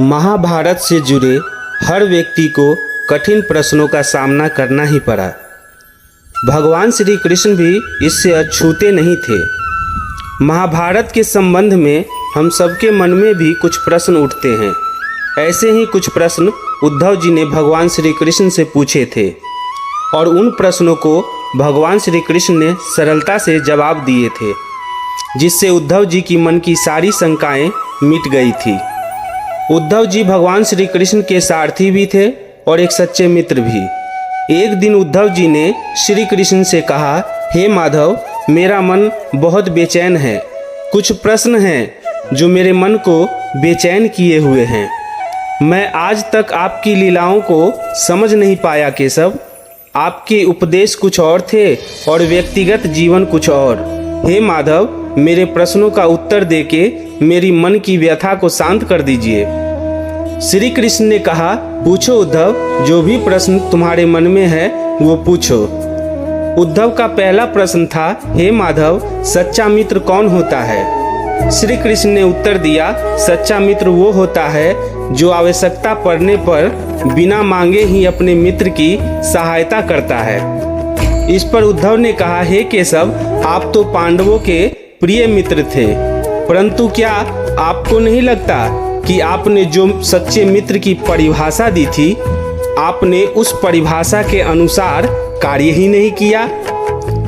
महाभारत से जुड़े हर व्यक्ति को कठिन प्रश्नों का सामना करना ही पड़ा। भगवान श्री कृष्ण भी इससे अछूते नहीं थे। महाभारत के संबंध में हम सबके मन में भी कुछ प्रश्न उठते हैं। ऐसे ही कुछ प्रश्न उद्धव जी ने भगवान श्री कृष्ण से पूछे थे और उन प्रश्नों को भगवान श्री कृष्ण ने सरलता से जवाब दिए थे, जिससे उद्धव जी की मन की सारी शंकाएं मिट गई थी। उद्धव जी भगवान श्री कृष्ण के सारथी भी थे और एक सच्चे मित्र भी। एक दिन उद्धव जी ने श्री कृष्ण से कहा, हे माधव, मेरा मन बहुत बेचैन है। कुछ प्रश्न हैं जो मेरे मन को बेचैन किए हुए हैं। मैं आज तक आपकी लीलाओं को समझ नहीं पाया केशव। आपके उपदेश कुछ और थे और व्यक्तिगत जीवन कुछ और। हे माधव, मेरे प्रश्नों का उत्तर देके मेरी मन की व्यथा को शांत कर दीजिए। श्री कृष्ण ने कहा, पूछो उद्धव, जो भी प्रश्न तुम्हारे मन में है वो पूछो। उद्धव का पहला प्रश्न था, हे माधव, सच्चा मित्र कौन होता है? श्री कृष्ण ने उत्तर दिया, सच्चा मित्र वो होता है जो आवश्यकता पड़ने पर बिना मांगे ही अपने मित्र की सहायता करता है। इस पर उद्धव ने कहा, हे केशव, आप तो पांडवों के प्रिय मित्र थे, परंतु क्या आपको नहीं लगता कि आपने जो सच्चे मित्र की परिभाषा दी थी, आपने उस परिभाषा के अनुसार कार्य ही नहीं किया?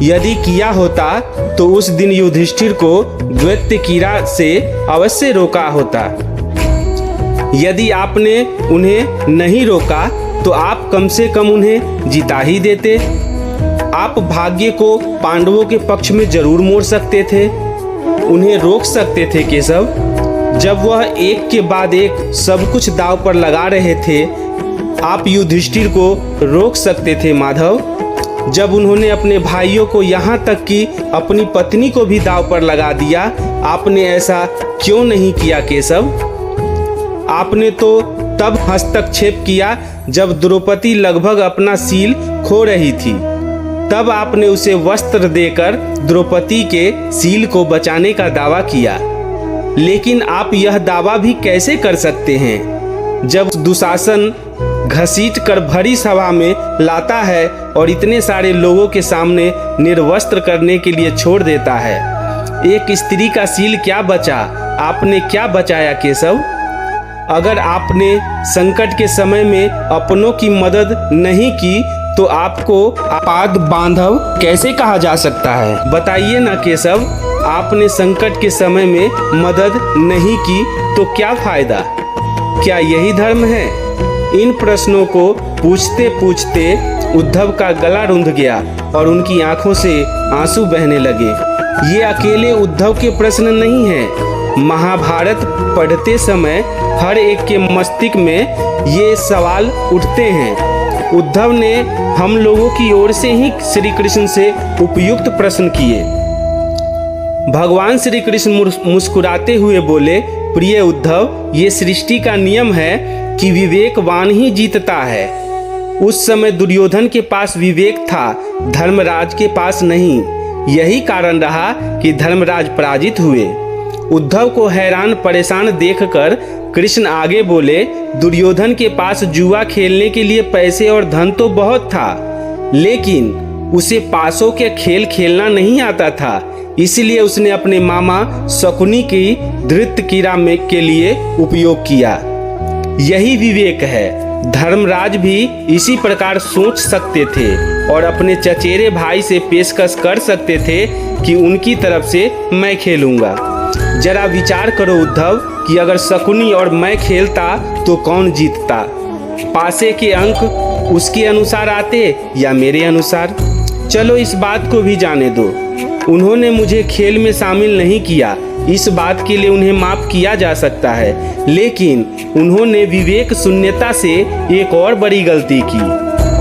यदि किया होता तो उस दिन युधिष्ठिर को दैत्य कीड़ा से अवश्य रोका होता। यदि आपने उन्हें नहीं रोका तो आप कम से कम उन्हें जिता ही देते। आप भाग्य को पांडवों के पक्ष में जरूर मोड़ सकते थे, उन्हें रोक सकते थे केशव। जब वह एक के बाद एक सब कुछ दांव पर लगा रहे थे, आप युधिष्ठिर को रोक सकते थे माधव। जब उन्होंने अपने भाइयों को यहाँ तक कि अपनी पत्नी को भी दांव पर लगा दिया, आपने ऐसा क्यों नहीं किया केशव? आपने तो तब हस्तक्षेप किया जब द्रौपदी लगभग अपना सील खो रही थी। तब आपने उसे वस्त्र देकर द्रौपदी के सील को बचाने का दावा किया। लेकिन आप यह दावा भी कैसे कर सकते हैं जब दुशासन घसीट कर भरी सभा में लाता है और इतने सारे लोगों के सामने निर्वस्त्र करने के लिए छोड़ देता है? एक स्त्री का सील क्या बचा, आपने क्या बचाया केशव? अगर आपने संकट के समय में अपनों की मदद नहीं की तो आपको आपाद बांधव कैसे कहा जा सकता है? बताइए ना केशव, आपने संकट के समय में मदद नहीं की तो क्या फायदा? क्या यही धर्म है? इन प्रश्नों को पूछते पूछते उद्धव का गला रुंध गया और उनकी आंखों से आंसू बहने लगे। ये अकेले उद्धव के प्रश्न नहीं हैं। महाभारत पढ़ते समय हर एक के मस्तिष्क में ये सवाल उठते हैं। उद्धव ने हम लोगों की ओर से ही श्री कृष्ण से उपयुक्त प्रश्न किए। भगवान श्री कृष्ण मुस्कुराते हुए बोले, प्रिय उद्धव, ये सृष्टि का नियम है कि विवेकवान ही जीतता है। उस समय दुर्योधन के पास विवेक था, धर्मराज के पास नहीं। यही कारण रहा कि धर्मराज पराजित हुए। उद्धव को हैरान परेशान देखकर कृष्ण आगे बोले, दुर्योधन के पास जुआ खेलने के लिए पैसे और धन तो बहुत था, लेकिन उसे पासों के खेल खेलना नहीं आता था। इसलिए उसने अपने मामा शकुनी की दैत्य कीड़ा में के लिए उपयोग किया। यही विवेक है। धर्मराज भी इसी प्रकार सोच सकते थे और अपने चचेरे भाई से पेशकश कर सकते थे कि उनकी तरफ से मैं खेलूंगा। जरा विचार करो उद्धव कि अगर शकुनी और मैं खेलता तो कौन जीतता? पासे के अंक उसके अनुसार आते या मेरे अनुसार? चलो इस बात को भी जाने दो। उन्होंने मुझे खेल में शामिल नहीं किया, इस बात के लिए उन्हें माफ किया जा सकता है, लेकिन उन्होंने विवेक शून्यता से एक और बड़ी गलती की,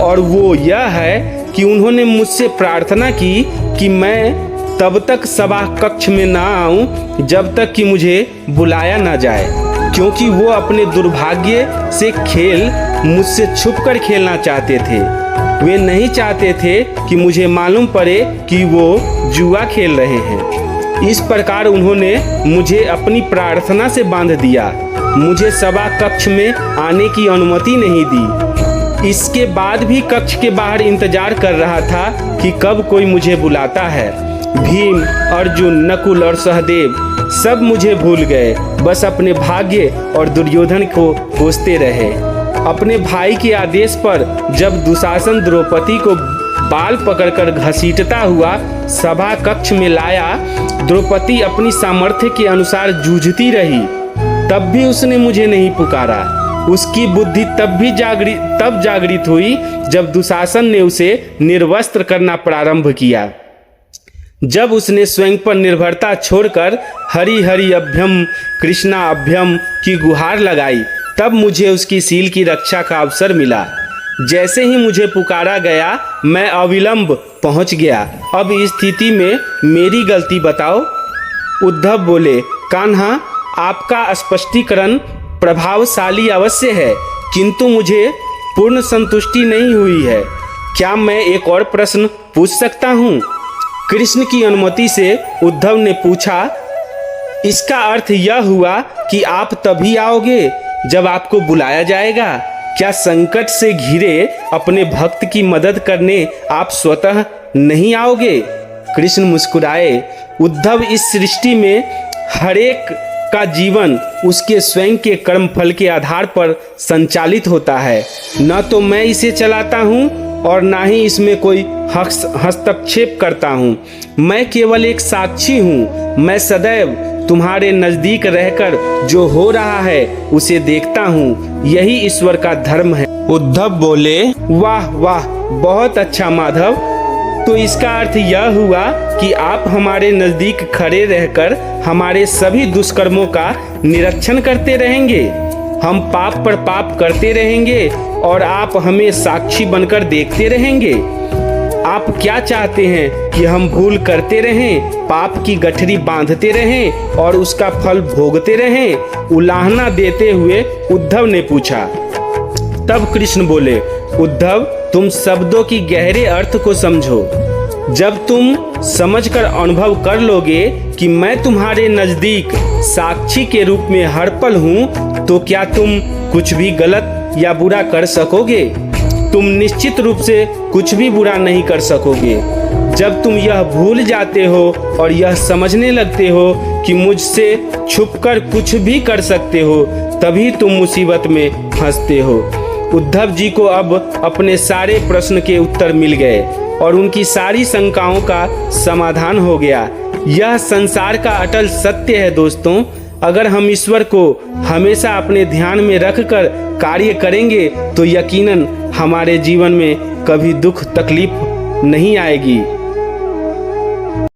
और वो यह है कि उन्होंने मुझसे प्रार्थना की कि मैं तब तक सभा कक्ष में ना आऊं जब तक कि मुझे बुलाया ना जाए, क्योंकि वो अपने दुर्भाग्य से खेल मुझसे छुपकर खेलना चाहते थे। वे नहीं चाहते थे कि मुझे मालूम पड़े कि वो जुआ खेल रहे हैं। इस प्रकार उन्होंने मुझे अपनी प्रार्थना से बांध दिया। मुझे सभा कक्ष में आने की अनुमति नहीं दी। इसके बाद भी कक्ष के बाहर इंतजार कर रहा था कि कब कोई मुझे बुलाता है। भीम, अर्जुन, नकुल और सहदेव सब मुझे भूल गए, बस अपने भाग्य और दुर्योधन को कोसते रहे। अपने भाई के आदेश पर जब दुशासन द्रौपदी को बाल पकड़कर घसीटता हुआ सभा कक्ष में लाया, द्रौपदी अपनी सामर्थ्य के अनुसार जूझती रही, तब भी उसने मुझे नहीं पुकारा। उसकी बुद्धि तब जागृत हुई जब दुशासन ने उसे निर्वस्त्र करना प्रारंभ किया। जब उसने स्वयं पर निर्भरता छोड़कर हरि हरि अभ्यम कृष्णा अभ्यम की गुहार लगाई, तब मुझे उसकी सील की रक्षा का अवसर मिला। जैसे ही मुझे पुकारा गया, मैं अविलंब पहुंच गया। अब इस स्थिति में मेरी गलती बताओ। उद्धव बोले, कान्हा, आपका स्पष्टीकरण प्रभावशाली अवश्य है, किंतु मुझे पूर्ण संतुष्टि नहीं हुई है। क्या मैं एक और प्रश्न पूछ सकता हूँ? कृष्ण की अनुमति से उद्धव ने पूछा। इसका अर्थ यह हुआ कि आप तभी आओगे जब आपको बुलाया जाएगा। क्या संकट से घिरे अपने भक्त की मदद करने आप स्वतः नहीं आओगे? कृष्ण मुस्कुराए। उद्धव, इस सृष्टि में हरेक का जीवन उसके स्वयं के कर्म फल के आधार पर संचालित होता है। न तो मैं इसे चलाता हूँ और ना ही इसमें कोई हस्तक्षेप करता हूँ। मैं केवल एक साक्षी हूँ। मैं सदैव तुम्हारे नजदीक रहकर जो हो रहा है उसे देखता हूँ। यही ईश्वर का धर्म है। उद्धव बोले, वाह वाह, बहुत अच्छा माधव। तो इसका अर्थ यह हुआ कि आप हमारे नजदीक खड़े रहकर हमारे सभी दुष्कर्मों का निरीक्षण करते रहेंगे। हम पाप पर पाप करते रहेंगे और आप हमें साक्षी बनकर देखते रहेंगे। आप क्या चाहते हैं कि हम भूल करते रहें, पाप की गठरी बांधते रहें और उसका फल भोगते रहें? उलाहना देते हुए उद्धव ने पूछा। तब कृष्ण बोले, उद्धव, तुम शब्दों की गहरे अर्थ को समझो। जब तुम समझकर अनुभव कर लोगे कि मैं तुम्हारे नजदीक साक्षी के रूप में हर पल हूँ, तो क्या तुम कुछ भी गलत या बुरा कर सकोगे? तुम निश्चित रूप से कुछ भी बुरा नहीं कर सकोगे। जब तुम यह भूल जाते हो और यह समझने लगते हो कि मुझसे छुपकर कुछ भी कर सकते हो, तभी तुम मुसीबत में फंसते हो। उद्धव जी को अब अपने सारे प्रश्न के उत्तर मिल गए और उनकी सारी शंकाओं का समाधान हो गया। यह संसार का अटल सत्य है दोस्तों। अगर हम ईश्वर को हमेशा अपने ध्यान में रखकर कार्य करेंगे तो यकीनन हमारे जीवन में कभी दुख तकलीफ नहीं आएगी।